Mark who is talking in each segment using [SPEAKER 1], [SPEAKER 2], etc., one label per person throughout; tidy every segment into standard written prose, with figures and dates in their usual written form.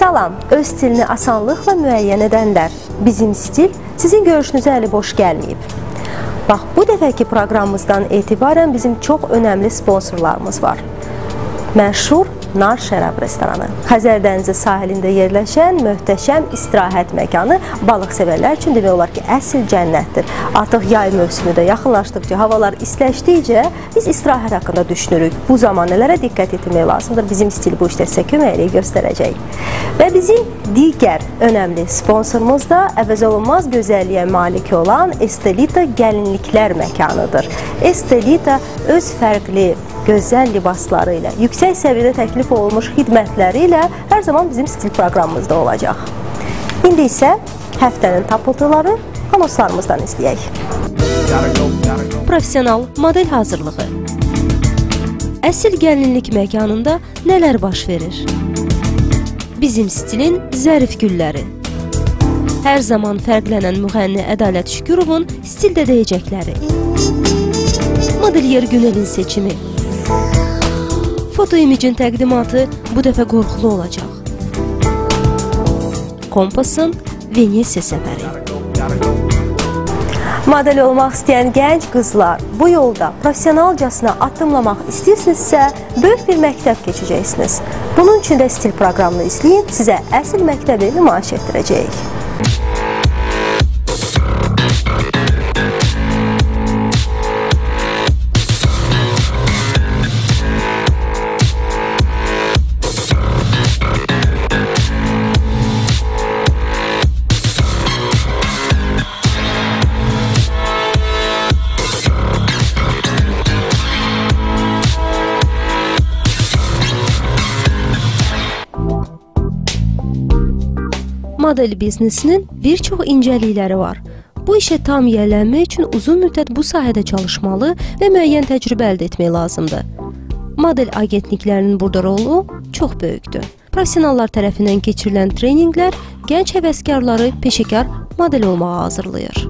[SPEAKER 1] Salam, öz stilini asanlıqla müəyyən edənlər. Bizim stil sizin görüşünüzə əli boş gəlməyib. Bax, bu dəfəki proqramımızdan etibarən bizim çox önəmli sponsorlarımız var. Məşhur Nar Şərab restoranı. Xəzər dənizi sahilində yerləşən möhtəşəm istirahət məkanı balıq sevərlər üçün demək olar ki, əsl cənnətdir. Artıq yay mövsümü də yaxınlaşdıqca, havalar istiləşdikcə biz istirahət haqqında düşünürük. Bu zaman nələrə diqqət etmək lazımdır? Bizim stil bu işdə sizə köməkliyi göstərəcək. Və bizim digər önəmli sponsorumuz da əvəzolunmaz gözəlliyə malik olan Estelita gəlinliklər məkanıdır. Estelita öz fərqli, gözəl libasları ilə, yüksək səviyyədə təklif olunmuş xidmətləri ilə hər zaman bizim stil proqramımızda olacaq. İndi isə həftənin tapıltıları anonslarımızdan izləyək. Profesional model hazırlığı. Əsl gəlinlik məkanında nələr baş verir? Bizim stilin zərif gülləri. Hər zaman fərqlənən müğənni Ədalət Şükürovun stildə deyəcəkləri. Modelyer Günelin seçimi. Fotoimicin təqdimatı bu dəfə qorxulu olacaq. Kompasın Venesiya səfəri. Model olmaq istəyən gənc qızlar bu yolda profesionalcasına addımlamaq istəyirsinizsə, böyük bir məktəb keçəcəksiniz. Bunun üçün də stil proqramını izləyin, sizə əsl məktəbi nümayiş etdirəcəyik. Model biznesinin bir çox incəlikləri var. Bu işə tam yiyələnmək üçün uzun müddət bu sahədə çalışmalı və müəyyən təcrübə əldə etmək lazımdır. Model agentliklərinin burada rolu çox böyükdür. Professionallar tərəfindən keçirilən treninqlər gənc həvəskarları peşəkar model olmağa hazırlayır.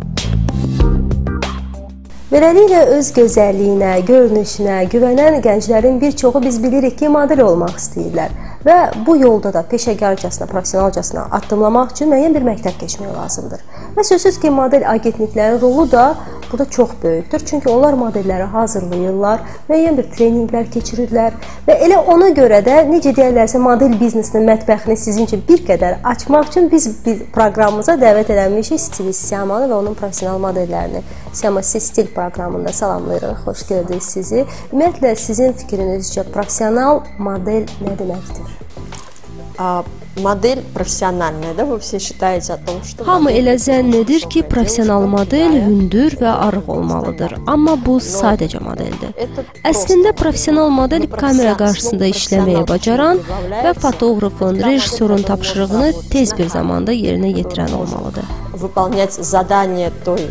[SPEAKER 1] Beləliklə, öz gözəlliyinə, görünüşünə güvənən gənclərin bir çoxu biz bilirik ki, model olmaq istəyirlər. Və bu yolda da peşəkarcasına, profesionalcasına addımlamaq üçün müəyyən bir məktəb keçmək lazımdır. Və sözsüz ki, model agentliklərin rolu da burada çox böyükdür. Çünki onlar modelləri hazırlayırlar, müəyyən bir treninqlər keçirirlər və elə ona görə də, necə deyərlərsə, model biznesinin mətbəxini sizin üçün bir qədər açmaq üçün biz proqramımıza dəvət edilmişik stilist Siyamanı və onun profesional modellərini. Siyama, siz stil proqramında salamlayırıq, xoş gördük sizi. Ümumiyyətlə, sizin fikrinizcə profesional model nə deməkdir?
[SPEAKER 2] Модель профессиональная, да? Вы все считаете о том, что...
[SPEAKER 1] Hamı elə zənn edir ki, profesional model hündür və arıq olmalıdır. Amma bu sadəcə modeldir. Əslində, profesional model kamera qarşısında işləməyi bacaran və fotoğrafın, rejissorun tapşırığını tez bir zamanda yerinə yetirən olmalıdır.
[SPEAKER 2] Выполнять задание той.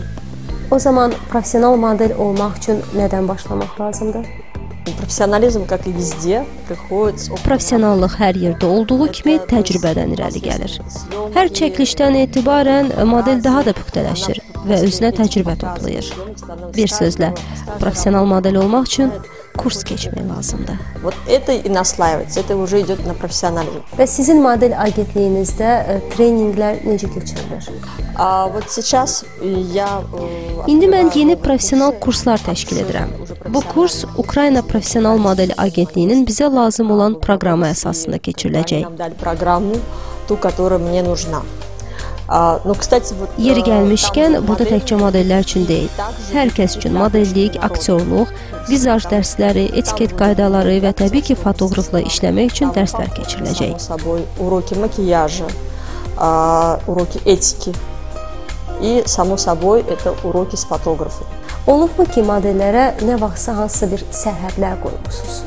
[SPEAKER 1] O zaman profesional model olmaq üçün nədən başlamaq lazımdır?
[SPEAKER 2] Profesionalizm, как и везде, приходит с...
[SPEAKER 1] Profesionallıq hər yerdə olduğu kimi təcrübədən irəli gəlir. Hər çəkilişdən etibarən model daha da puxtələşir və özünə təcrübə toplayır. Bir sözlə, profesional model olmaq üçün kurs keçmək lazımdır.
[SPEAKER 2] Вот это и наслаивается, это уже идет на профессионализм.
[SPEAKER 1] Və sizin model agentliyinizdə treninqlər necə keçirilir?
[SPEAKER 2] Вот сейчас я...
[SPEAKER 1] İndi mən yeni profesional kurslar təşkil edirəm. Bu kurs Ukrayna Profesional Model Agentliyinin bizə lazım olan proqramı əsasında keçiriləcək. Yeri gəlmişkən, burada təkcə modellər üçün deyil, hər kəs üçün modellik, aktyorluq, vizaj dərsləri, etiket qaydaları və təbii ki, fotoqrafla işləmək üçün dərslər keçiriləcək.
[SPEAKER 2] Uroki makiyajı, uroki etiki и, само собой, это уроки с фотографом.
[SPEAKER 1] Olubmu ki, modellərə nə vaxtsa hansısa bir sərhədlər qoymusunuz?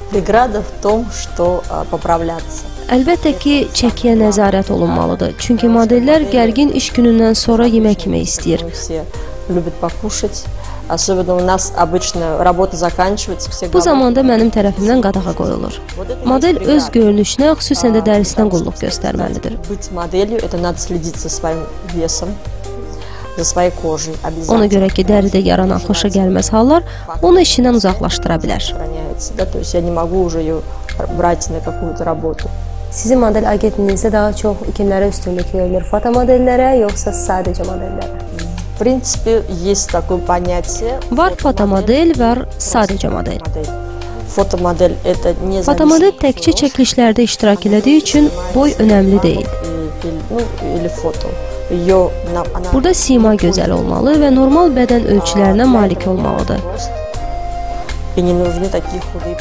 [SPEAKER 2] Преграда в том, что поправляться.
[SPEAKER 1] Əlbəttə ki, çəkiyə nəzarət olunmalıdır. Çünki modellər gərgin iş günündən sonra yemək yemək istəyir. Bu zamanda mənim tərəfimdən qadağa qoyulur. Model öz görünüşünə, xüsusən də dərisindən qulluq göstərməlidir. Ona görə ki, dəridə yaranan xoşa gəlməz hallar onu işindən uzaqlaşdıra bilər. Sizin model agentliyinizdə daha çox kimlərə üstünlük verilir? Fotomodellərə, yoxsa sadəcə modellərə?
[SPEAKER 2] В принципе, есть такое понятие.
[SPEAKER 1] Var fotomodel, var sadəcə model.
[SPEAKER 2] Fotomodel это не
[SPEAKER 1] Fotomodel təkcə çəkilişlərdə iştirak elədiyi üçün boy önəmli deyil.
[SPEAKER 2] или foto.
[SPEAKER 1] Burada sima gözəl olmalı və normal bədən ölçülərinə malik olmalıdır.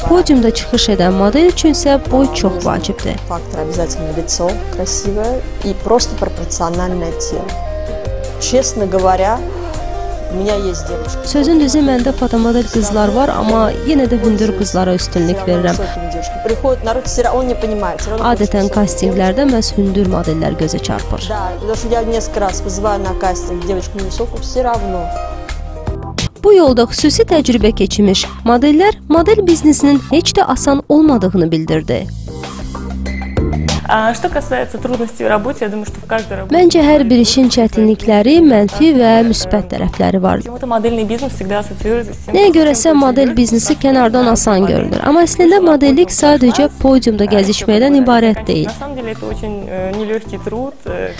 [SPEAKER 1] Podiumda çıxış edən model üçün isə boy çox vacibdir.
[SPEAKER 2] Фактор обязательно лицо красивое и просто пропорциональное тело. Честно говоря, у меня есть девушка.
[SPEAKER 1] Sözün düzü, məndə fotomodel qızlar var, amma yenə də hündür qızlara üstünlük verirəm. Adətən kastinqlərdə məhz hündür modellər gözə çarpır. Bu yolda xüsusi təcrübə keçmiş modellər model biznesinin heç də asan olmadığını bildirdi. Məncə hər bir işin çətinlikləri, mənfi və müsbət tərəfləri var. Nəyə görəsə model biznesi kənardan asan görünür. Amma əslində modellik sadəcə podiumda gəzişməkdən ibarət deyil.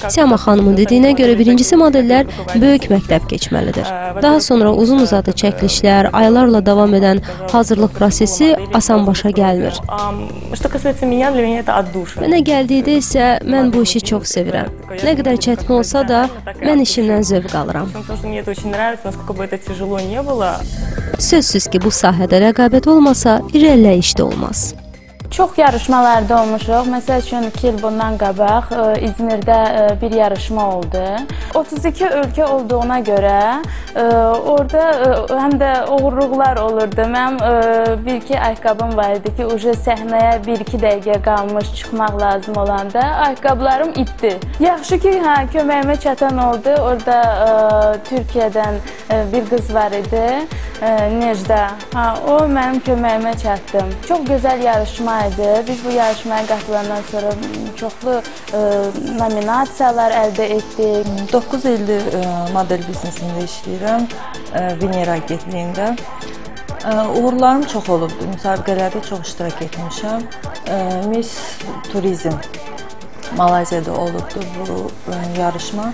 [SPEAKER 1] Siyama xanımın dediyinə görə birincisi modellər böyük məktəb keçməlidir. Daha sonra uzun-uzadı çəkilişlər, aylarla davam edən hazırlıq prosesi asan başa gəlmir. Mənə gəldikdə isə mən bu işi çox sevirəm. Nə qədər çətin olsa da mən işimdən zövq alıram. Sözsüz ki, bu sahədə rəqabət olmasa, irəliləyiş də olmaz.
[SPEAKER 3] Çox yarışmalarda olmuşuq. Məsəl üçün 2 il bundan qabaq İzmirdə bir yarışma oldu. 32 ölkə olduğuna görə orada həm də uğurluqlar olurdu. Mənim bir-iki ayaqqabım var idi ki, səhnəyə 1-2 dəqiqə qalmış çıxmaq lazım olanda ayaqqabılarım itdi. Yaxşı ki, köməyimə çatan oldu. Orada Türkiyədən bir qız var idi, Necda. O mənim köməyimə çatdı. Çox gözəl yarışma idi. Biz bu yarışmaya qatılandan sonra çoxlu nominasiyalar əldə etdik.
[SPEAKER 4] 9 ildir model biznesində işləyirəm, Venera agentliyində. Uğurlarım çox olubdur, müsabiqələrdə çox iştirak etmişəm. Miss Turizm Malayziyada olubdur bu yarışma.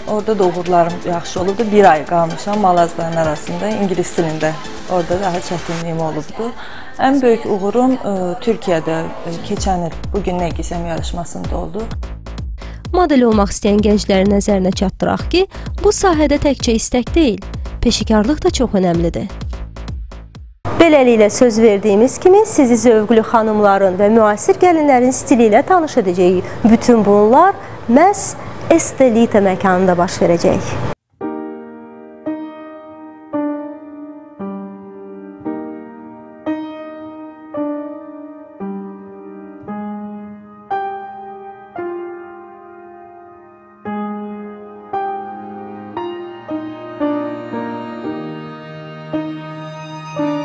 [SPEAKER 4] Orada da uğurlarım yaxşı olubdur. Bir ay qalmışam Malazların arasında, İngilis dilində. Orada daha çətinliyim olubdur. Ən böyük uğurum Türkiyədə keçən il bugün nə giysəm yarışmasında oldu.
[SPEAKER 1] Model olmaq istəyən gəncləri nəzərinə çatdıraq ki, bu sahədə təkcə istək deyil, peşəkarlıq da çox önəmlidir. Beləliklə söz verdiyimiz kimi sizi zövqlü xanımların və müasir gəlinlərin stili ilə tanış edəcəyik. Bütün bunlar məhz Estelita məkanında baş verəcək.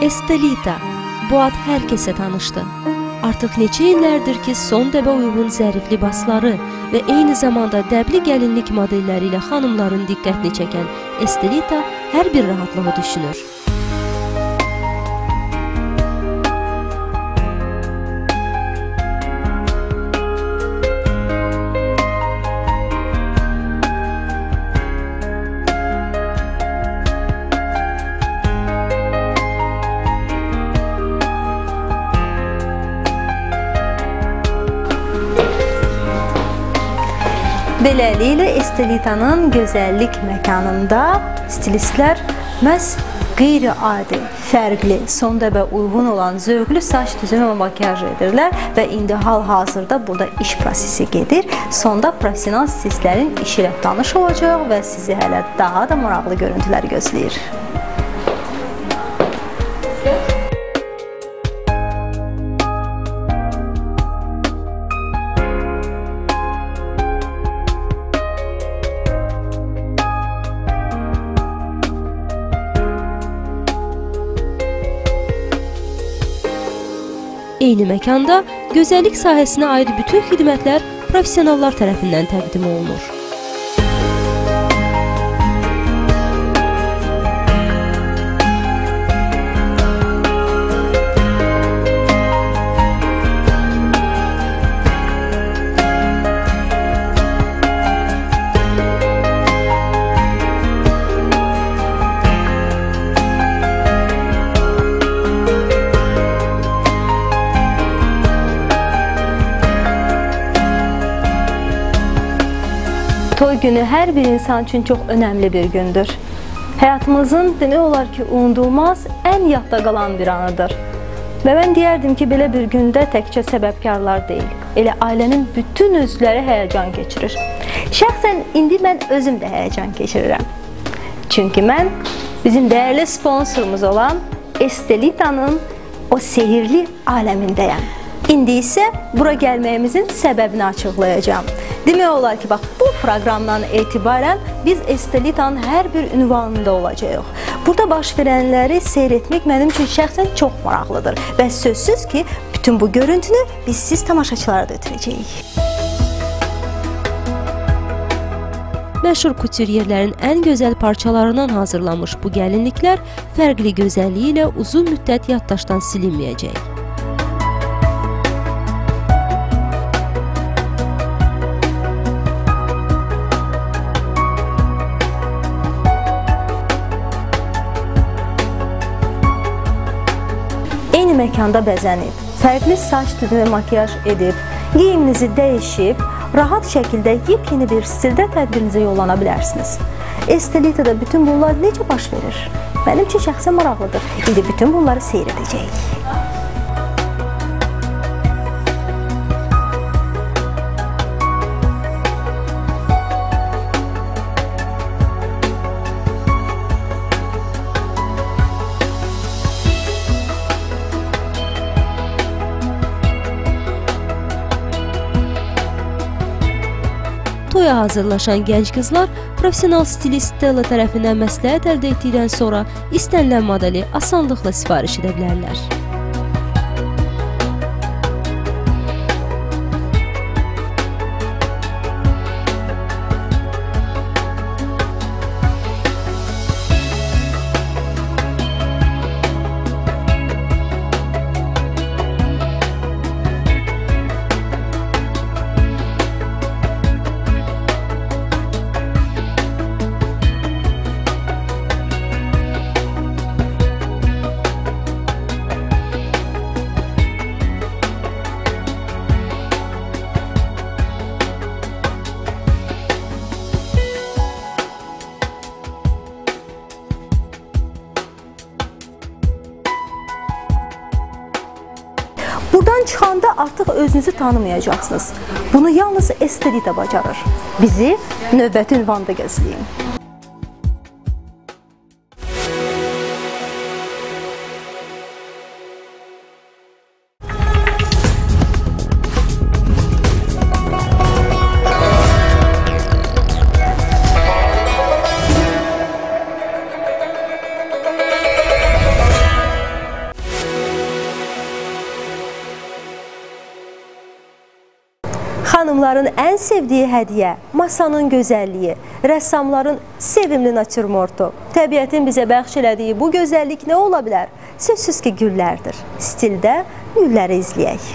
[SPEAKER 1] Estelita, bu ad hər kəsə tanışdı. Artıq neçə illərdir ki, son dəbə uyğun zərif libasları və eyni zamanda dəbli gəlinlik modelləri ilə xanımların diqqətini çəkən Estelita hər bir rahatlığı düşünür. Beləliklə, Estelita'nın gözəllik məkanında stilistlər məhz qeyri-adi, fərqli, son dəbə uyğun olan zövqlü saç düzümü və makyaj edirlər və indi hal-hazırda burada iş prosesi gedir. Sonda professional stilistlərin işi ilə tanış olacaq və sizi hələ daha da maraqlı görüntülər gözləyir. Eyni məkanda gözəllik sahəsinə aid bütün xidmətlər professionallar tərəfindən təqdim olunur. günü hər bir insan üçün çox önəmli bir gündür. Həyatımızın demək olar ki, unudulmaz, ən yadda qalan bir anıdır. Və mən deyərdim ki, belə bir gündə təkcə səbəbkarlar deyil, elə ailənin bütün üzvləri həyəcan keçirir. Şəxsən indi mən özüm də həyəcan keçirirəm. Çünki mən bizim dəyərli sponsorumuz olan Estelita'nın o sehirli aləmindəyəm. İndi isə bura gəlməyimizin səbəbini açıqlayacağım. Demək olar ki, bax, bu proqramdan etibarən biz Estelita'nın hər bir ünvanında olacağıq. Burada baş verənləri seyr etmək mənim üçün şəxsən çox maraqlıdır və sözsüz ki, bütün bu görüntünü biz siz tamaşaçılara da ötürəcəyik. Məşhur kutyerlərin ən gözəl parçalarından hazırlanmış bu gəlinliklər fərqli gözəlliyi ilə uzun müddət yaddaşdan silinməyəcək. Eyni məkanda bəzənib, fərqli saç düzünü makyaj edib, geyiminizi dəyişib, rahat şəkildə yepyeni bir stildə tədbirinizə yollana bilərsiniz. Estelita'da bütün bunlar necə baş verir? Mənim üçün şəxsən maraqlıdır. İndi bütün bunları seyr edəcəyik. Toya hazırlaşan gənc qızlar professional stilist Stella tərəfindən məsləhət əldə etdikdən sonra istənilən modeli asanlıqla sifariş edə bilərlər. Buradan çıxanda artıq özünüzü tanımayacaqsınız. Bunu yalnız Estelita bacarır. Bizi növbəti ünvanda gözləyin. Xanımların ən sevdiyi hədiyyə, masanın gözəlliyi, rəssamların sevimli natürmortu, təbiətin bizə bəxş elədiyi bu gözəllik nə ola bilər? Sözsüz ki, güllərdir. Stildə gülləri izləyək.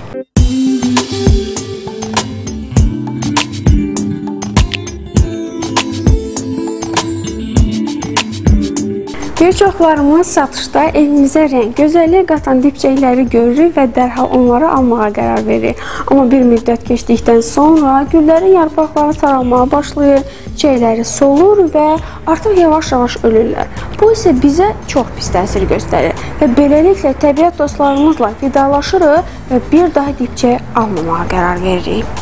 [SPEAKER 5] Bir çoxlarımız satışda evimizə rəng, gözəllik qatan dibçəkləri görürük və dərhal onları almağa qərar verir. Amma bir müddət keçdikdən sonra güllərin yarpaqları saralmağa başlayır, çiçəkləri solur və artıq yavaş-yavaş ölürlər. Bu isə bizə çox pis təsir göstərir və beləliklə təbiət dostlarımızla vidalaşırıq və bir daha dibçək almamağa qərar veririk.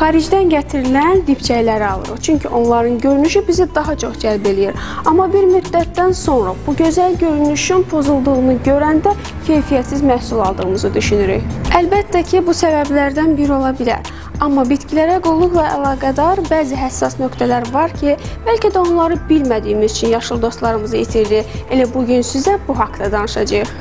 [SPEAKER 5] Xaricdən gətirilən dibçəkləri alırıq, çünki onların görünüşü bizi daha çox cəlb eləyir. Amma bir müddətdən sonra bu gözəl görünüşün pozulduğunu görəndə keyfiyyətsiz məhsul aldığımızı düşünürük. Əlbəttə ki, bu səbəblərdən biri ola bilər. Amma bitkilərə qulluqla əlaqədar bəzi həssas nöqtələr var ki, bəlkə də onları bilmədiyimiz üçün yaşıl dostlarımızı itirdik. Elə bugün sizə bu haqda danışacağıq.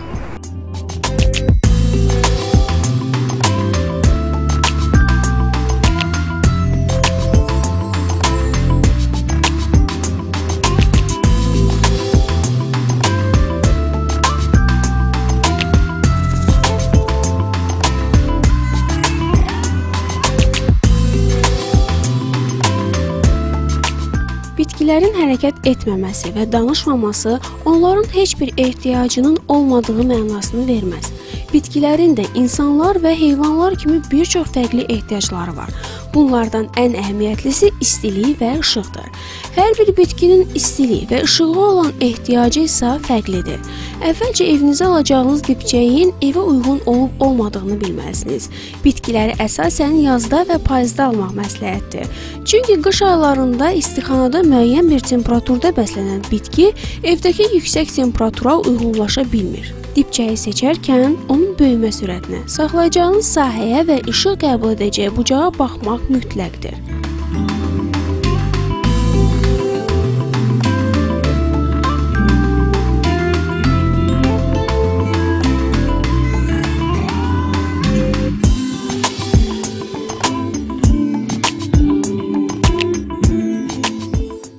[SPEAKER 5] bitkilərin hərəkət etməməsi və danışmaması onların heç bir ehtiyacının olmadığı mənasını verməz. Bitkilərin də insanlar və heyvanlar kimi bir çox fərqli ehtiyacları var. Bunlardan ən əhəmiyyətlisi istiliyi və işıqdır. Hər bir bitkinin istiliyi və işığı olan ehtiyacı isə fərqlidir. Əvvəlcə evinizə alacağınız dibçəyin evə uyğun olub-olmadığını bilməlisiniz. Bitkiləri əsasən yazda və payızda almaq məsləhətdir. Çünki qış aylarında istixanada müəyyən bir temperaturda bəslənən bitki evdəki yüksək temperatura uyğunlaşa bilmir. Dibçəyi seçərkən onun böyümə sürətinə, saxlayacağınız sahəyə və işıq qəbul edəcəyi bucağa baxmaq mütləqdir.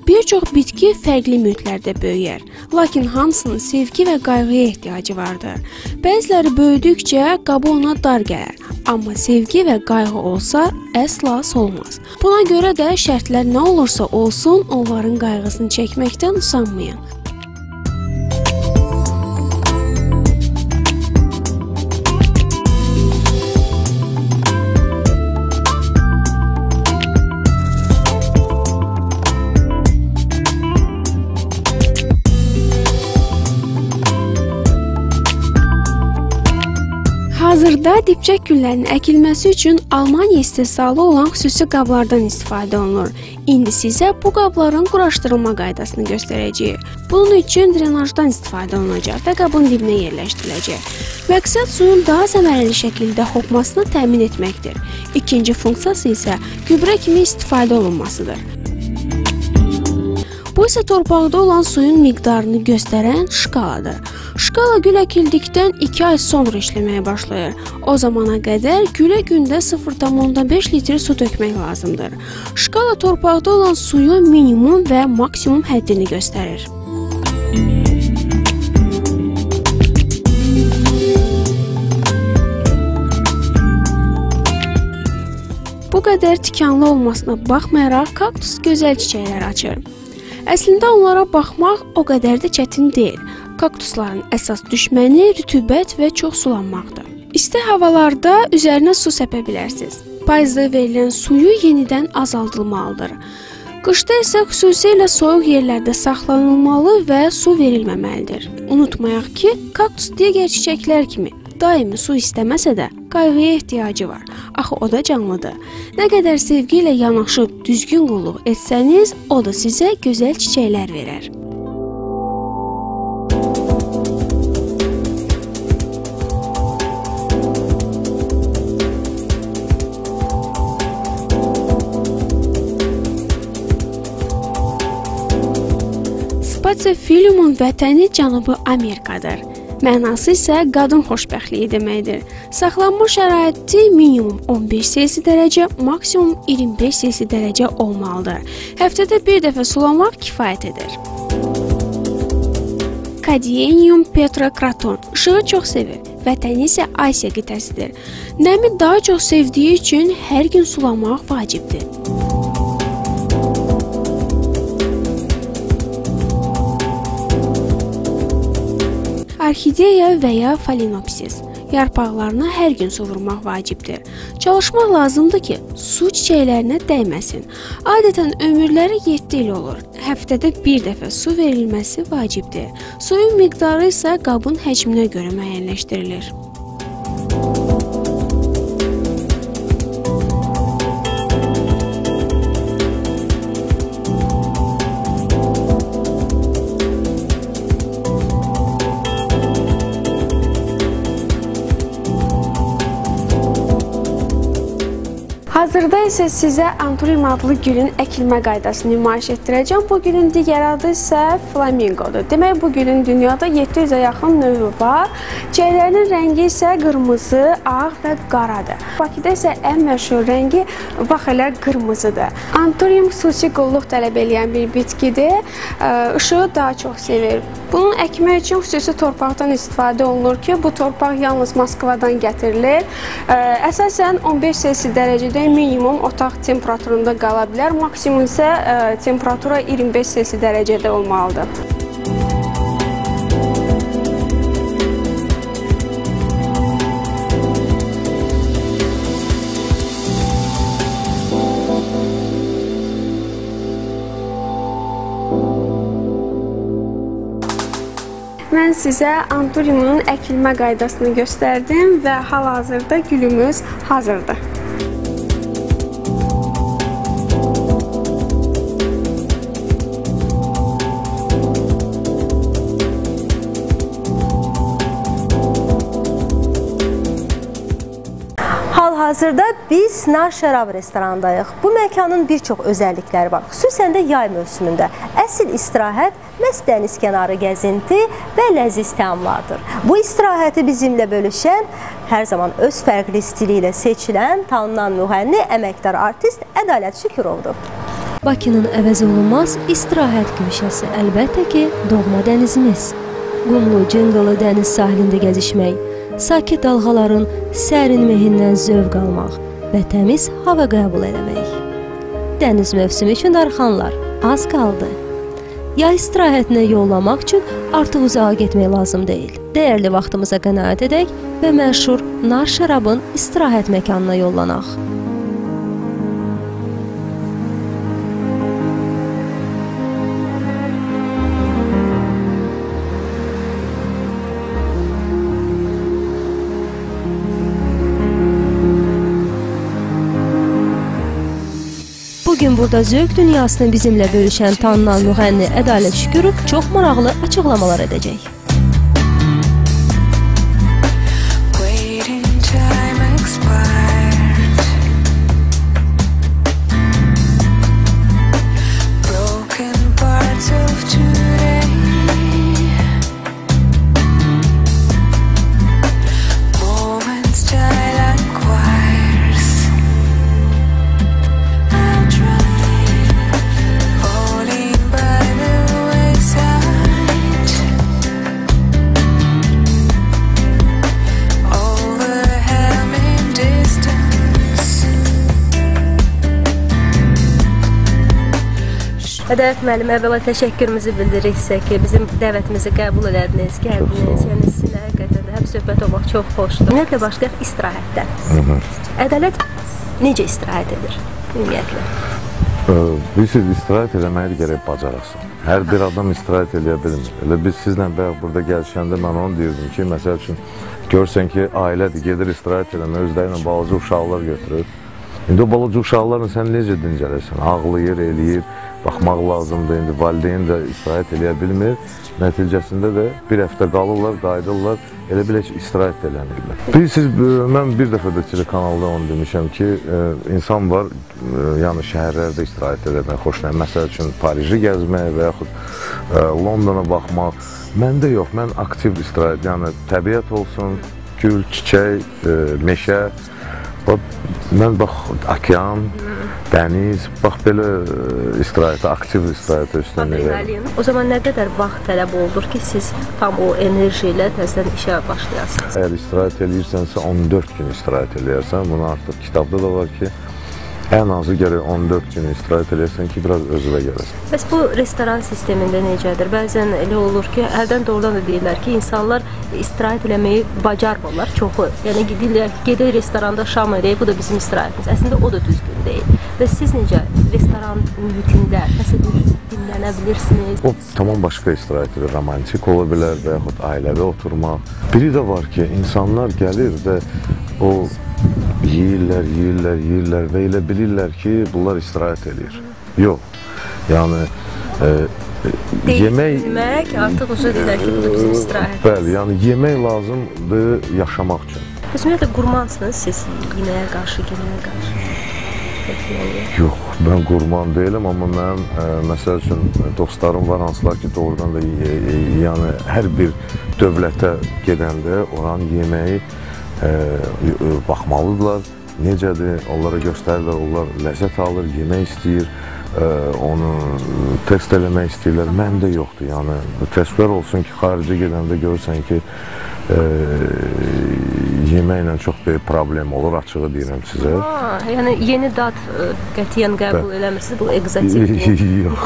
[SPEAKER 5] Bir çox bitki fərqli mühitlərdə böyüyər, lakin hamısının sevgi və qayğıya ehtiyacı vardır. Bəziləri böyüdükcə qabı ona dar gələr, amma sevgi və qayğı olsa əsla solmaz. Buna görə də şərtlər nə olursa olsun, onların qayğısını çəkməkdən usanmayın. Hazırda dibçək güllərinin əkilməsi üçün Almaniya istehsalı olan xüsusi qablardan istifadə olunur. İndi sizə bu qabların quraşdırılma qaydasını göstərəcəyik. Bunun üçün drenajdan istifadə olunacaq və qabın dibinə yerləşdiriləcək. Məqsəd suyun daha səmərəli şəkildə hopmasını təmin etməkdir. İkinci funksiyası isə gübrə kimi istifadə olunmasıdır. Bu isə torpaqda olan suyun miqdarını göstərən şkaladır. Şkala gül əkildikdən 2 ay sonra işləməyə başlayır. O zamana qədər gülə gündə 0,5 litr su tökmək lazımdır. Şkala torpaqda olan suyun minimum və maksimum həddini göstərir. Bu qədər tikanlı olmasına baxmayaraq kaktus gözəl çiçəklər açır. Əslində onlara baxmaq o qədər də çətin deyil. Kaktusların əsas düşməni rütubət və çox sulanmaqdır. İsti havalarda üzərinə su səpə bilərsiniz. Payızda verilən suyu yenidən azaldılmalıdır. Qışda isə xüsusilə soyuq yerlərdə saxlanılmalı və su verilməməlidir. Unutmayaq ki, kaktus digər çiçəklər kimi daimi su istəməsə də qayğıya ehtiyacı var. Axı o da canlıdır. Nə qədər sevgi ilə yanaşıb düzgün qulluq etsəniz, o da sizə gözəl çiçəklər verər. Spatsifiliumun vətəni Cənubi Amerikadır. Mənası isə qadın xoşbəxtliyi deməkdir. Saxlanma şəraiti minimum 15 dərəcə, maksimum 25 dərəcə olmalıdır. Həftədə bir dəfə sulamaq kifayət edir. Cadienium petrakraton işığı çox sevir. Vətəni isə Asiya qitəsidir. Nəmi daha çox sevdiyi üçün hər gün sulamaq vacibdir. Orxideya və ya Phalaenopsis. Yarpaqlarına hər gün su vurmaq vacibdir. Çalışmaq lazımdır ki, su çiçəklərinə dəyməsin. Adətən ömürləri 7 il olur. Həftədə bir dəfə su verilməsi vacibdir. Suyun miqdarı isə qabın həcminə görə müəyyənləşdirilir. Hazırda isə sizə Anthurium adlı gülün əkilmə qaydasını nümayiş etdirəcəm. Bu gülün digər adı isə flamingodur. Demək, bu gülün dünyada 700-ə yaxın növü var. Çiçəklərinin rəngi isə qırmızı, ağ və qaradır. Bakıda isə ən məşhur rəngi bax elə qırmızıdır. Anthurium xüsusi qulluq tələb edən bir bitkidir. Işığı daha çox sevir. Bunun əkmək üçün xüsusi torpaqdan istifadə olunur ki, bu torpaq yalnız Moskvadan gətirilir. Əsasən 15 dərəcədə minimum otaq temperaturunda qala bilər, maksimum isə temperatura 25 Selsi dərəcədə olmalıdır. Mən sizə anturiumun əkilmə qaydasını göstərdim və hal-hazırda gülümüz hazırdır.
[SPEAKER 1] Hal-hazırda biz Nar Şərab restoranındayıq. Bu məkanın bir çox özəllikləri var. Xüsusən də yay mövsümündə. Əsl istirahət məhz dəniz kənarı gəzinti və ləziz təamlardır. Bu istirahəti bizimlə bölüşən, hər zaman öz fərqli stili ilə seçilən, tanınan müğənni, əməkdar artist Ədalət Şükürovdur. Bakının əvəzolunmaz istirahət güşəsi əlbəttə ki, doğma dənizimiz. Qumlu, cınqılı dəniz sahilində gəzişmək, sakit dalğaların sərin mehindən zövq almaq və təmiz hava qəbul eləmək. Dəniz mövsümü üçün darıxanlar az qaldı. Yay istirahətinə yollamaq üçün artıq uzağa getmək lazım deyil. Dəyərli vaxtımıza qənaət edək və məşhur Nar Şərabın istirahət məkanına yollanaq. Bugün burada zövq dünyasını bizimlə bölüşən tanınan müğənni Ədalət Şükürov çox maraqlı açıqlamalar edəcək. Ədalət müəllim, əvvəla təşəkkürümüzü bildiririk sizə ki, bizim dəvətimizi qəbul elədiniz, gəldiniz. Yəni sizinlə həqiqətən də həm söhbət olmaq çox xoşdur. Ümumiyyətlə başlayaq istirahətdən. Ədalət necə istirahət edir ümumiyyətlə?
[SPEAKER 6] Bilirsiniz, istirahət eləməyi gərək bacarasın. Hər bir adam istirahət eləyə bilmir. Elə biz sizlə bayaq burada gəlişəndə mən onu deyirdim ki, məsəl üçün görsən ki, ailədir, gedir istirahət eləmək, özlərlə balaca uşaqlar götürür. İndi o balaca uşaqlarla sən necə dincələrsən? Ağlayır, eləyir, baxmaq lazımdır. İndi valideyn də istirahət eləyə bilmir. Nəticəsində də bir həftə qalırlar, qayıdırlar, elə bilə ki, istirahət eləmirlər. Bilirsiniz, mən bir dəfə də telekanalda onu demişəm ki, insan var, yəni şəhərlərdə istirahət eləmək xoşlayır. Məsəl üçün, Pariji gəzmək və yaxud Londona baxmaq. Məndə yox, mən aktiv istirahət, yəni təbiət olsun, gül, çiçək, meşə. Mən bax, okean, dəniz, bax belə istirahətə, aktiv istirahətə üstünlüyəm.
[SPEAKER 1] O zaman nə qədər vaxt tələb olur ki, siz tam o enerji ilə təzədən işə başlayasınız?
[SPEAKER 6] Əgər istirahət eləyirsənsə, 14 gün istirahət eləyərsən. Bunu artıq kitabda da var ki, ən azı gərək 14 gün istirahət eləyərsən ki, biraz özüvə gələsən.
[SPEAKER 1] Bəs bu restoran sistemində necədir? Bəzən elə olur ki, əldən doğrudan da deyirlər ki, insanlar istirahət eləməyi bacarmırlar, çoxu. Yəni, gedir restoranda şam eləyib, bu da bizim istirahətimiz. Əslində, o da düzgün deyil. Və siz necə restoran mühitində, məsələn, dinlənə bilirsiniz?
[SPEAKER 6] O, tamam başqa istirahətdir, romantik ola bilər və yaxud ailəvi oturmaq. Biri də var ki, insanlar gəlir və o yeyirlər və elə bilirlər ki, bunlar istirahət edir. Yox, yəni
[SPEAKER 1] yemək artıq uca deyirlər ki, bu da bizim istirahətimiz.
[SPEAKER 6] Bəli, yəni yemək lazımdır yaşamaq üçün.
[SPEAKER 1] Ümumiyyətlə, qurmansınız siz yeməyə qarşı, yeməyə qarşı?
[SPEAKER 6] Yox, mən qurman deyiləm, amma mənim, məsəl üçün, dostlarım var, hansılar ki, doğrudan da yəni hər bir dövlətə gedəndə oranın yeməyi baxmalıdırlar, necədir, onlara göstərirlər, onlar ləzzət alır, yemək istəyir, onu test eləmək istəyirlər, məndə yoxdur, yəni təsvir olsun ki, xaricə gedəndə görürsən ki, yeməklə çox böyük problem olur, açığı deyirəm sizə.
[SPEAKER 1] Yəni yeni dad qətiyyən qəbul eləmirsiniz bu egzotik?
[SPEAKER 6] Yox.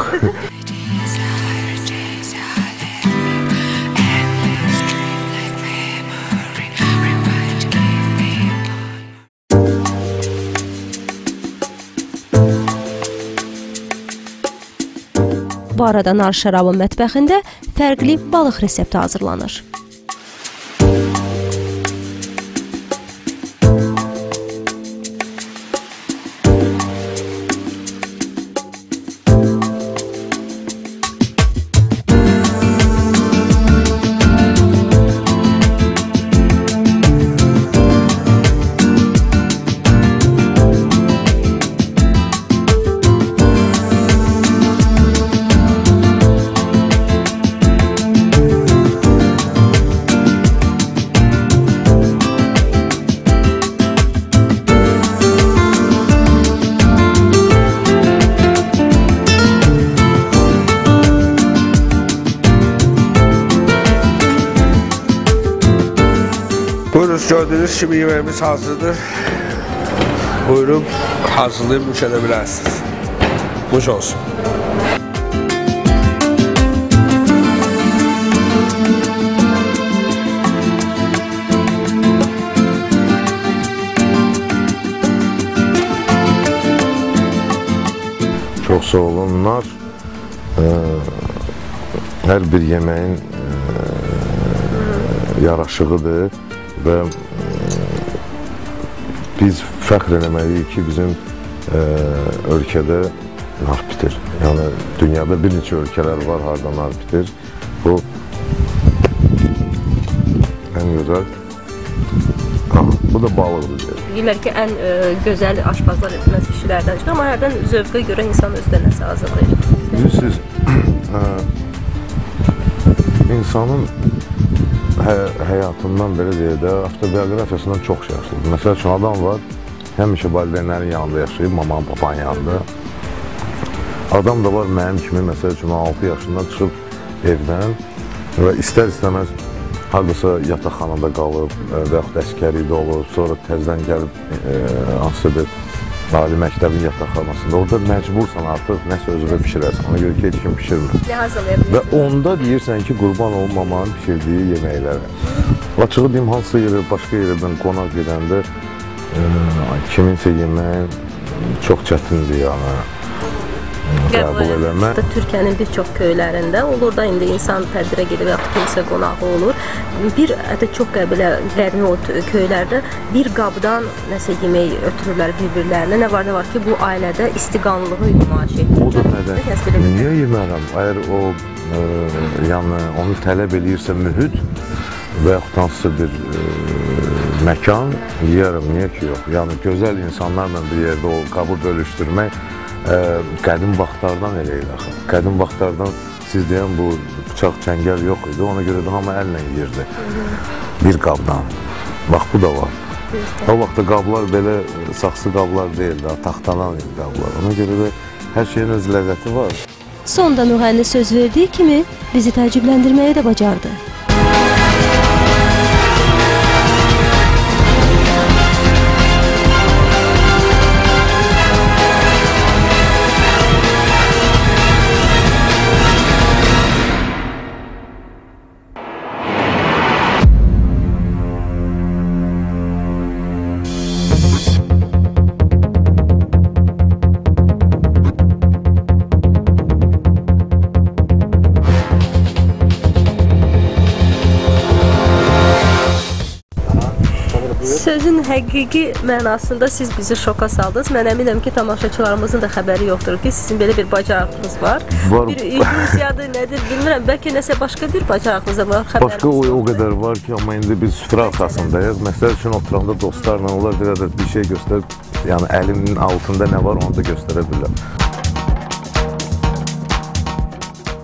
[SPEAKER 1] Bu arada nar şərabı mətbəxində fərqli balıq resepti hazırlanır.
[SPEAKER 7] Buyurunuz, gördüğünüz gibi yemeğimiz hazırdır. Buyurun, hazırlayıp nuş edebilirsiniz. Nuş olsun.
[SPEAKER 6] Çox sağ olunlar. Hər bir yeməyin yaraşığıdır və biz fəxr eləməliyik ki, bizim ölkədə nar bitir. Yəni, dünyada bir neçə ölkələr var, harada nar bitir. Bu ən gözəl. Bu da balıqdır.
[SPEAKER 1] Deyirlər ki, ən gözəl aşpazlar etməz kişilərdən çıxır, amma hərdən zövqə görə insan özdə nəsə hazırlayır.
[SPEAKER 6] Bilirsiniz, insanın həyatından belə deyək də, avtobiografiyasından çox şey yaşayır. Məsəl üçün, adam var, həmişə valideynlərin yanında yaşayıb, mamanın, papanın yanında. Adam da var mənim kimi, məsəl üçün, 6 yaşından çıxıb evdən və istər-istəməz hardasa yataqxanada qalıb və yaxud əskəridə olub, sonra təzdən gəlib hansısa bir ali məktəbin yataqxanasında. Orada məcbursan artıq nəsə özünə pişirəsən, ona görə ki, heç kim pişirmir.
[SPEAKER 1] Nə hazırlayabilirsin?
[SPEAKER 6] Və onda deyirsən ki, qurban olun mamanın pişirdiyi yeməklərə. Açığı deyim, hansısa yerə, başqa yerdən qonaq gedəndə kiminsə yeməyi çox çətindir, yəni. Qəbul eləmə.
[SPEAKER 1] Türkiyənin bir çox köylərində olur da, indi insan tədbirə gedir və yaxud kimsə qonağı olur. Bir çox qədimi o köylərdə bir qabdan nəsə yemək ötürürlər bir-birlərinə. Nə var ki, bu ailədə istiqanlığı nümayiş edir.
[SPEAKER 6] O da nədən? Niyə yemərəm? Əgər o, yəni, onu tələb eləyirsə mühüt və yaxud hansısa bir məkan, yiyərəm, niyə ki yox? Yəni, gözəl insanlarla bir yerdə o qabı bölüşdürmək qədim vaxtlardan elə ilə axı. Qədim vaxtlardan siz deyən bu bıçaq, çəngəl yox idi, ona görə də hamı əllə yeyirdi bir qabdan. Bax, bu da var. O vaxtda qablar belə saxsı qablar deyildi, taxtadan idi qablar. Ona görə də hər şeyin öz ləzzəti var.
[SPEAKER 1] Sonda müğənni söz verdiyi kimi bizi təəccübləndirməyi də bacardı. Sözün həqiqi mənasında siz bizi şoka saldınız. Mən əminəm ki, tamaşaçılarımızın da xəbəri yoxdur ki, sizin belə bir bacarığınız var. Bir illüziyadır, nədir bilmirəm. Bəlkə nəsə başqa bir bacarığınız var, xəbəriniz
[SPEAKER 6] başqa o qədər var ki, amma indi biz süfrə arxasındayıq. Məsəl üçün, oturanda dostlarla onlar bir şey göstərib, yəni əlimin altında nə var, onu da göstərə bilirəm.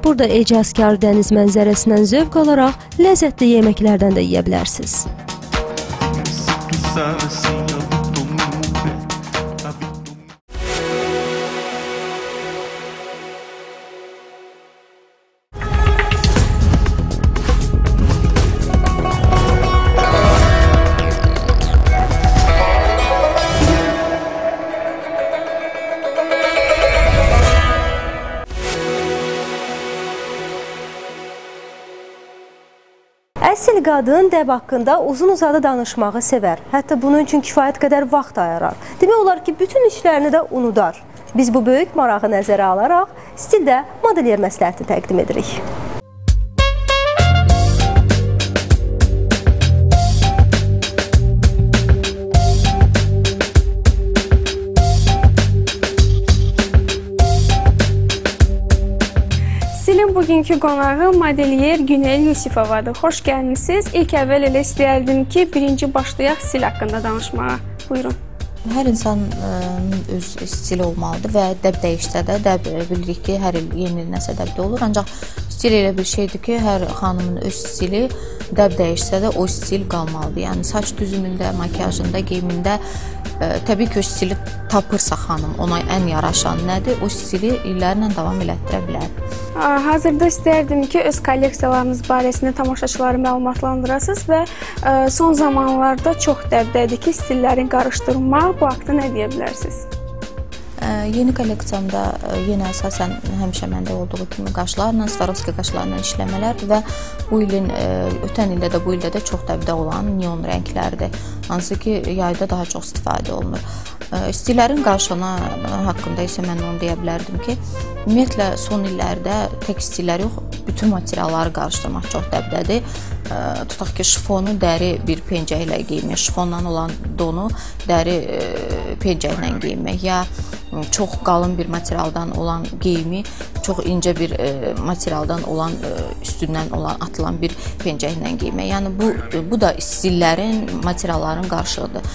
[SPEAKER 1] Burada ecazkar dəniz mənzərəsindən zövq alaraq ləzzətli yeməklərdən də yeyə bilərsiniz. Əsl qadın dəb haqqında uzun-uzadı danışmağı sevər. Hətta bunun üçün kifayət qədər vaxt ayırar. Demək olar ki, bütün işlərini də unudar. Biz bu böyük marağı nəzərə alaraq stildə modelyer məsləhətini təqdim edirik.
[SPEAKER 5] Stilin bugünkü qonağı modelyer Günel Yusifovadır. Xoş gəlmişsiniz. İlk əvvəl elə istəyərdim ki, birinci başlayaq stil haqqında danışmağa. Buyurun.
[SPEAKER 8] Hər insanın öz stili olmalıdır və dəb dəyişsə də, dəb bilirik ki, hər il yeni nəsə dəbdə olur. Ancaq stil elə bir şeydir ki, hər xanımın öz stili, dəb dəyişsə də o stil qalmalıdır. Yəni saç düzümündə, makiyajında, geyimində təbii ki, o stili tapırsa xanım, ona ən yaraşan nədir? O stili illərlə davam elətdirə bilər.
[SPEAKER 5] Hazırda istərdim ki, öz kolleksiyalarınız barəsində tamaşaçıları məlumatlandırasınız və son zamanlarda çox dəbdədir ki, stillərin qarışdırmaq, bu haqda nə deyə bilərsiniz?
[SPEAKER 8] Yeni kolleksiyamda yenə əsasən həmişə məndə olduğu kimi qaşlarla, Swarovski qaşlarla işləmələr və bu ilin, ötən ildə də bu ildə də çox dəbdə olan neon rənglərdir. Hansı ki, yayda daha çox istifadə olunur. Stillərin qarışana haqqında isə mən onu deyə bilərdim ki, ümumiyyətlə son illərdə tək stillər yox, bütün materialları qarışdırmaq çox dəbdədir. Tutaq ki, şifonu dəri bir pencəklə geymək, şifondan olan donu dəri pencəklə geymək, ya çox qalın bir materialdan olan geyimi çox incə bir materialdan olan, üstündən olan atılan bir pencəklə geymək. Yəni bu da stillərin, materialların qarışığıdır.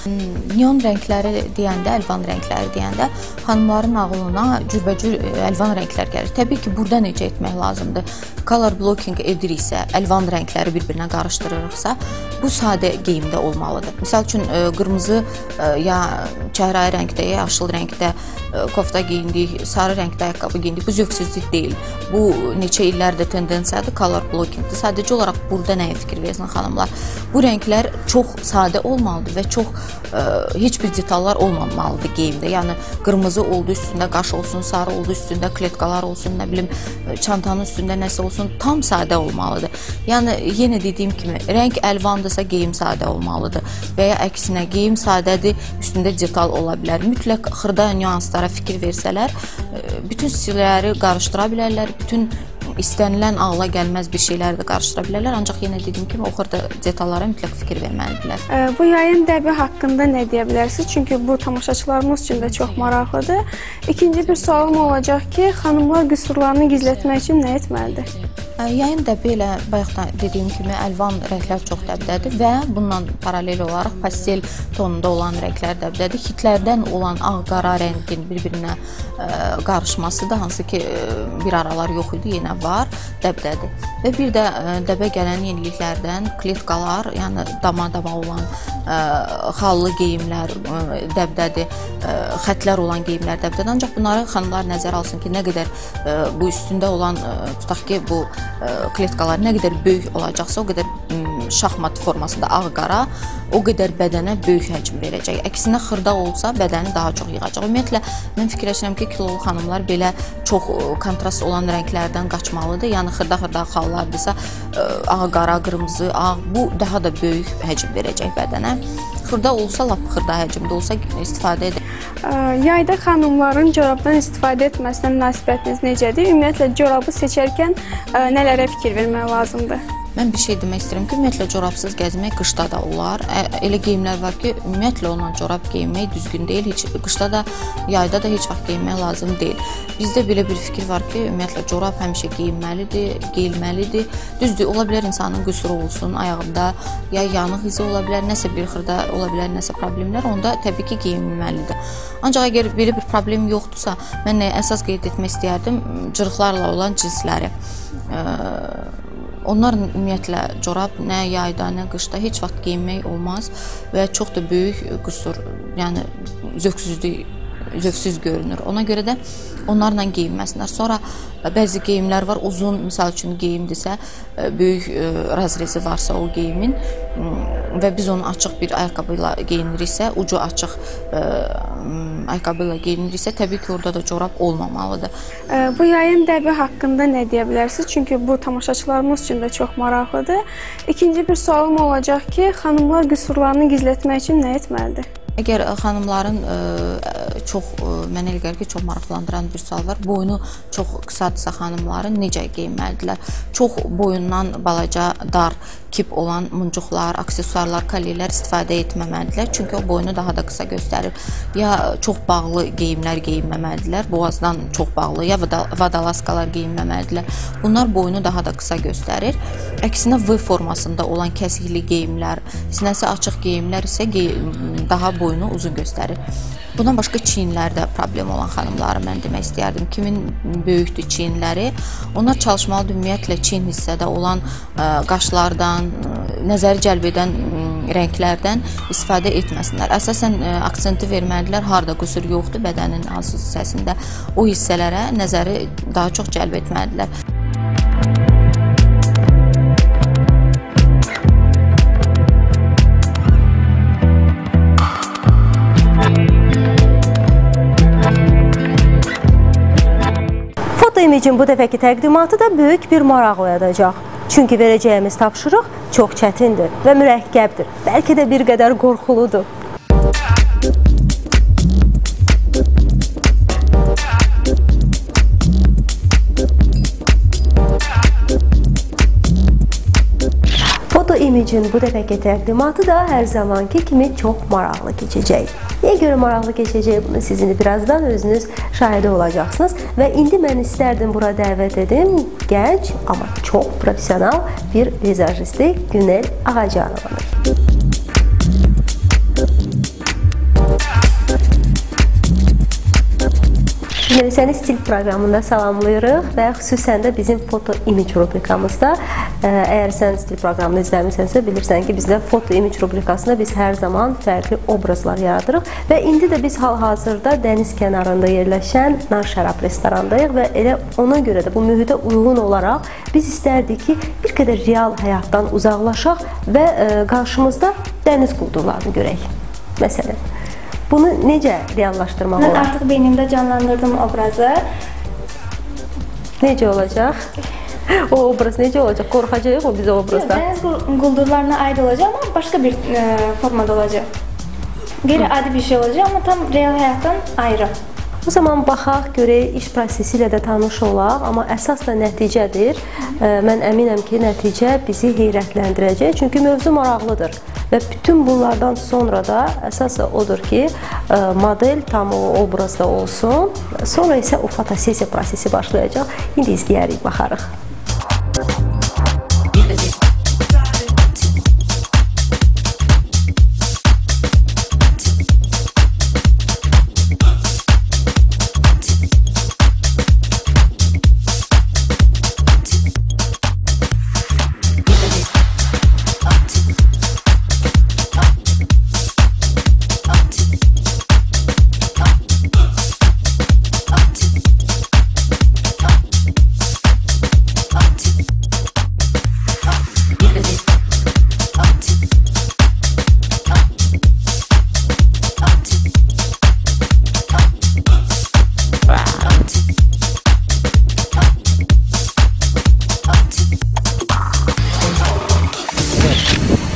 [SPEAKER 8] Neon rəngləri deyəndə, əlvan rəngləri deyəndə xanımların ağlına cürbəcür əlvan rənglər gəlir. Təbii ki, burada necə etmək lazımdır? Color blocking ediriksə, əlvan rəngləri bir-birinə qarışdırırıqsa, bu sadə geyimdə olmalıdır. Misal üçün, qırmızı ya çəhrayı rəngdə, ya yaşıl rəngdə kofta geyindik, sarı rəngdə ayaqqabı geyindik. Bu zövqsüzlük deyil. Bu neçə illərdə tendensiyadır, color blockingdir. Sadəcə olaraq burada nəyə fikir versin xanımlar? Bu rənglər çox sadə olmalıdır və çox heç bir detallar olmamalıdır geyimdə. Yəni qırmızı oldu üstündə qaş olsun, sarı oldu üstündə kletkalar olsun, nə bilim çantanın üstündə nəsə olsun, tam sadə olmalıdır. Yəni yenə dediyim kimi, rəng əlvandırsa geyim sadə olmalıdır və ya əksinə geyim sadədir, üstündə detal ola bilər. Mütləq xırda nüanslara fikir versələr, bütün stilləri qarışdıra bilərlər, bütün istənilən ağla gəlməz bir şeyləri də qarışdıra bilərlər. Ancaq yenə dediyim kimi, o xırda detallara mütləq fikir verməlidirlər.
[SPEAKER 5] Bu yayın dəbi haqqında nə deyə bilərsiniz? Çünki bu tamaşaçılarımız üçün də çox maraqlıdır. İkinci bir sualım olacaq ki, xanımlar qüsurlarını gizlətmək üçün nə etməlidir?
[SPEAKER 8] Yayın dəbi elə bayaqdan dediyim kimi əlvan rənglər çox dəbdədir və bundan paralel olaraq pastel tonunda olan rənglər dəbdədir. Hitlərdən olan ağ-qara rəngin bir-birinə qarışması da hansı ki bir aralar yox idi, yenə var, dəbdədir. Və bir də dəbə gələn yeniliklərdən kletkalar, yəni dama-dama olan xallı geyimlər dəbdədir, xətlər olan geyimlər dəbdədir. Ancaq bunları xanımlar nəzərə alsın ki, nə qədər bu üstündə olan, tutaq ki, bu kletkalar nə qədər böyük olacaqsa, o qədər şahmat formasında ağ-qara, o qədər bədənə böyük həcm verəcək. Əksinə xırda olsa, bədəni daha çox yığacaq. Ümumiyyətlə, mən fikirləşirəm ki, kilolu xanımlar belə çox kontrast olan rənglərdən qaçmalıdır. Yəni, xırda-xırda xallardırsa, ağ-qara, qırmızı, ağ, bu daha da böyük həcm verəcək bədənə. Xırda olsa, lap xırda həcmdə olsa istifadə edir.
[SPEAKER 5] Yayda xanımların corabdan istifadə etməsinə münasibətiniz necədir? Ümumiyyətlə, corabı seçərkən nələrə fikir vermək lazımdır?
[SPEAKER 8] Mən bir şey demək istəyirəm ki, ümumiyyətlə corabsız gəzmək qışda da olar. Elə geyimlər var ki, ümumiyyətlə onunla corab geyinmək düzgün deyil. Qışda da, yayda da heç vaxt geyinmək lazım deyil. Bizdə belə bir fikir var ki, ümumiyyətlə corab həmişə geyinməlidir, geyilməlidir. Düzdür, ola bilər insanın qüsuru olsun ayağında, ya yanıq izi ola bilər, nəsə bir xırda ola bilər, nəsə problemlər, onda təbii ki, geyinməlidir. Ancaq əgər belə bir problem yoxdursa, mən əsas qeyd etmək istəyərdim cırıqlarla olan cinsləri. Onlar ümumiyyətlə corab nə yayda, nə qışda heç vaxt geyinmək olmaz və çox da böyük qüsur, yəni zövqsüz görünür. Ona görə də onlarla geyinməsinlər. Sonra bəzi geyimlər var, uzun, misal üçün geyimdirsə, böyük razrezi varsa o geyimin və biz onu açıq bir ayaqqabı ilə geyiniriksə, ucu açıq ayaqqabı ilə geyiniriksə, təbii ki, orada da corab olmamalıdır.
[SPEAKER 5] Bu yayın dəbi haqqında nə deyə bilərsiniz? Çünki bu tamaşaçılarımız üçün də çox maraqlıdır. İkinci bir sualım olacaq ki, xanımlar qüsurlarını gizlətmək üçün nə etməlidir?
[SPEAKER 8] Əgər xanımların mənə elə gəlir ki, çox maraqlandıran bir sual var. Boynu çox qısadırsa xanımların necə geyinməlidirlər? Çox boyundan balaca, dar, kip olan muncuqlar, aksesuarlar, kolyələr istifadə etməməlidirlər. Çünki o boynu daha da qısa göstərir. Ya çox bağlı geyimlər geyinməməlidirlər, boğazdan çox bağlı, ya vadalaskalar geyinməməlidirlər. Bunlar boynu daha da qısa göstərir. Əksinə V formasında olan kəsikli geyimlər, sinəsi açıq geyimlər isə daha boynu uzun göstərir. Bundan başqa çiyinlərdə problem olan xanımları mən demək istəyərdim. Kimin böyükdür çiyinləri, onlar çalışmalıdır ümumiyyətlə çiyin hissədə olan qaşlardan, nəzəri cəlb edən rənglərdən istifadə etməsinlər. Əsasən aksenti verməlidirlər, harda qüsur yoxdur bədənin hansı hissəsində, o hissələrə nəzəri daha çox cəlb etməlidirlər.
[SPEAKER 1] İmicin bu dəfəki təqdimatı da böyük bir maraq oyadacaq. Çünki verəcəyimiz tapşırıq çox çətindir və mürəkkəbdir. Bəlkə də bir qədər qorxuludur. Foto imicin bu dəfəki təqdimatı da hər zamanki kimi çox maraqlı keçəcək. Niyə görə maraqlı keçəcək bunu sizin birazdan özünüz şahidi olacaqsınız və indi mən istərdim bura dəvət edim gənc, amma çox profesional bir vizajisti Günel Ağacanovanı. Səni stil proqramında salamlayırıq və xüsusən də bizim foto image rubrikamızda, əgər sən stil proqramını izləmisənsə, bilirsən ki, bizdə foto image rubrikasında biz hər zaman fərqli obrazlar yaradırıq və indi də biz hal-hazırda dəniz kənarında yerləşən Nar Şərab restorandayıq və elə ona görə də bu mühitə uyğun olaraq biz istərdik ki, bir qədər real həyatdan uzaqlaşaq və qarşımızda dəniz quldurlarını görək. Məsələn, bunu necə reallaşdırmaq olar?
[SPEAKER 9] Mən artıq beynimdə canlandırdım obrazı.
[SPEAKER 1] Necə olacaq? O obraz necə olacaq? Qorxacaq o bizə obrazdan?
[SPEAKER 9] Dəniz quldurlarına aid olacaq, amma başqa bir formada olacaq. Qeyri-adi bir şey olacaq, amma tam real həyatdan ayrı.
[SPEAKER 1] O zaman baxaq, görək, iş prosesi ilə də tanış olaq, amma əsas da nəticədir. Mən əminəm ki, nəticə bizi heyrətləndirəcək, çünki mövzu maraqlıdır. Və bütün bunlardan sonra da əsas odur ki, model tam o obrazda olsun, sonra isə o fotosesiya prosesi başlayacaq. İndi izləyərik, baxarıq.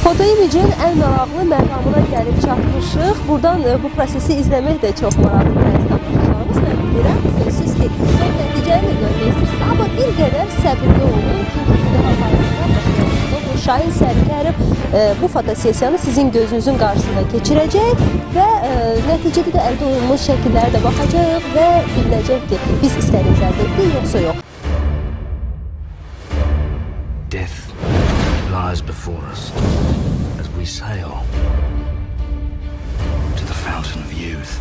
[SPEAKER 1] Fotoimicin ən maraqlı məqamına gəlib çatmışıq. Buradan bu prosesi izləmək də çox maraqlıdır. Tamaşaçılarımız mən bilirəm. Sözsüz ki, son nəticəni də görmək istəyirsiniz. Amma bir qədər səbirli olun. Çünki bu hal-hazırda bu Şahin Sərkərov bu fotosesiyanı sizin gözünüzün qarşısında keçirəcək və nəticədə də əldə olunmuş şəkillərə də baxacaq və bilinəcək ki, biz istədiyimiz əldə etdik, yoxsa yox.
[SPEAKER 10] Death lies before us as we sail to the fountain of youth.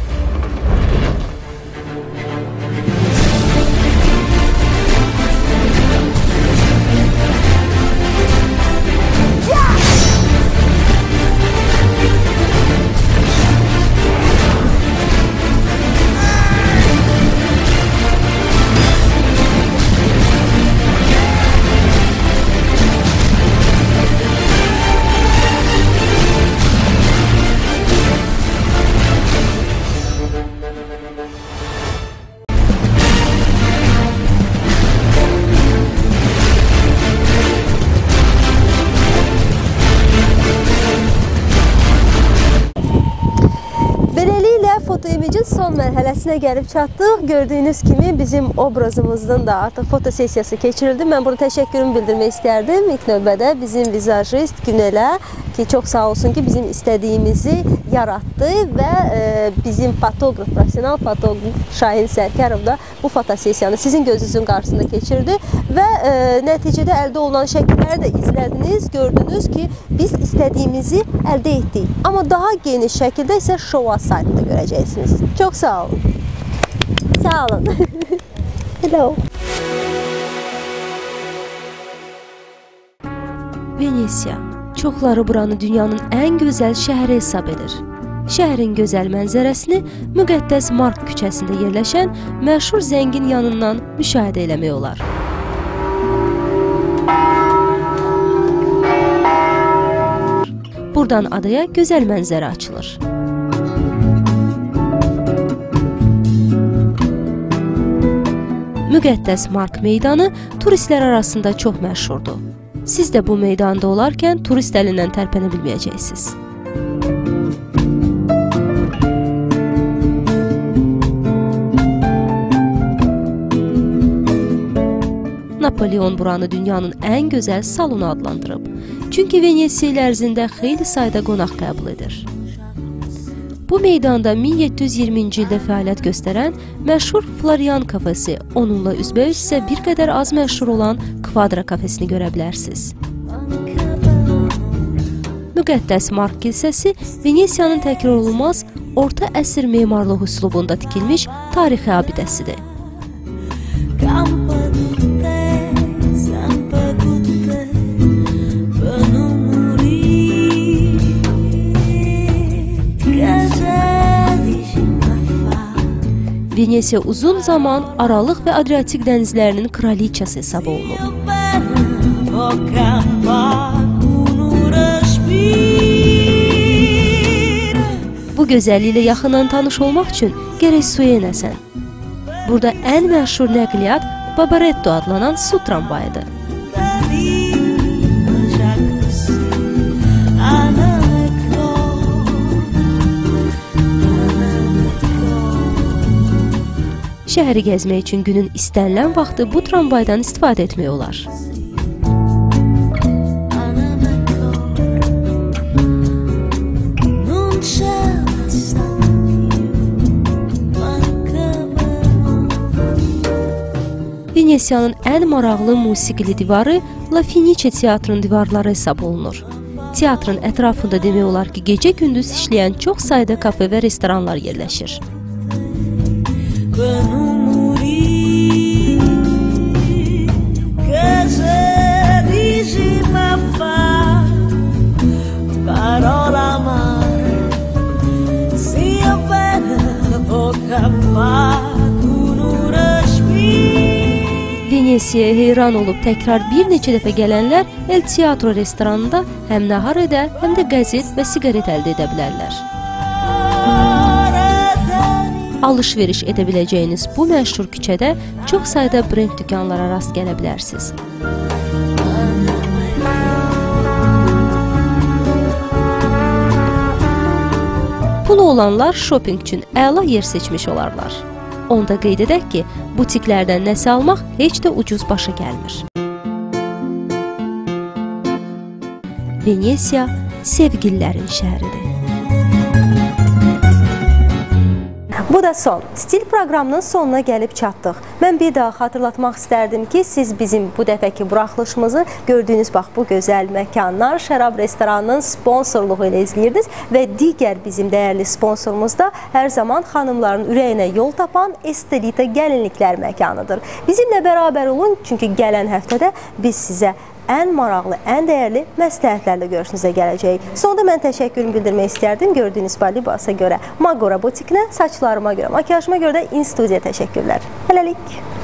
[SPEAKER 1] son mərhələsinə gəlib çatdıq. Gördüyünüz kimi bizim obrazımızdan da artıq fotosessiyası keçirildi. Mən burada təşəkkürümü bildirmək istərdim. İlk növbədə bizim vizajist Günələ ki, çox sağ olsun ki, bizim istədiyimizi yaratdı və bizim fotoqraf, professional fotoqraf Şahin Sərkərov da bu fotosessiyanı sizin gözünüzün qarşısında keçirdi və nəticədə əldə olunan şəkilləri də izlədiniz, gördünüz ki, biz istədiyimizi əldə etdik. Amma daha geniş şəkildə isə Showa saytında görəcəksiniz. Çox sağ olun. Sağ olun. Hello. Venesiya. Çoxları buranı dünyanın ən gözəl şəhəri hesab edir. Şəhərin gözəl mənzərəsini müqəddəs Mark küçəsində yerləşən məşhur zəngin yanından müşahidə eləmək olar. Buradan adaya gözəl mənzərə açılır. Müqəddəs Mark meydanı turistlər arasında çox məşhurdur. Siz də bu meydanda olarkən turist əlindən tərpənə bilməyəcəksiniz. Napoleon buranı dünyanın ən gözəl salonu adlandırıb. Çünki Venesiya il ərzində xeyli sayda qonaq qəbul edir. Bu meydanda 1720-ci ildə fəaliyyət göstərən məşhur Florian kafesi, onunla üzbəüz isə bir qədər az məşhur olan Kvadra kafesini görə bilərsiniz. Müqəddəs Mark kilsəsi Venesiyanın təkrar olunmaz orta əsr memarlıq üslubunda tikilmiş tarixi abidəsidir. Venesiya uzun zaman Aralıq və Adriatik dənizlərinin kraliçası hesab olunub. Bu gözəlliyi ilə yaxından tanış olmaq üçün gərək suya enəsən. Burada ən məşhur nəqliyyat Babaretto adlanan su tramvayıdır. Şəhəri gəzmək üçün günün istənilən vaxtı bu tramvaydan istifadə etmək olar. Venesiyanın ən maraqlı musiqili divarı La Fenice teatrın divarları hesab olunur. Teatrın ətrafında demək olar ki, gecə-gündüz işləyən çox sayda kafe və restoranlar yerləşir. Venesiyaya heyran olub təkrar bir neçə dəfə gələnlər El Teatro restoranında həm nahar edə, həm də qəzet və siqaret əldə edə bilərlər. Alış-veriş edə biləcəyiniz bu məşhur küçədə çox sayda brend dükanlara rast gələ bilərsiniz. Pulu olanlar shopping üçün əla yer seçmiş olarlar. Onda qeyd edək ki, butiklərdən nəsə almaq heç də ucuz başa gəlmir. Venesiya sevgililərin şəhəridir. Bu da son. Stil proqramının sonuna gəlib çatdıq. Mən bir daha xatırlatmaq istərdim ki, siz bizim bu dəfəki buraxılışımızı gördüyünüz bax bu gözəl məkanlar Şərab restoranının sponsorluğu ilə izləyirdiniz və digər bizim dəyərli sponsorumuz da hər zaman xanımların ürəyinə yol tapan Estelita gəlinliklər məkanıdır. Bizimlə bərabər olun, çünki gələn həftədə biz sizə ən maraqlı, ən dəyərli məsləhətlərlə görüşünüzə gələcəyik. Sonda mən təşəkkürümü bildirmək istərdim gördüyünüz libasa görə, Magora Botikinə, saçlarıma görə, makyajıma görə də InStudiya təşəkkürlər. Hələlik.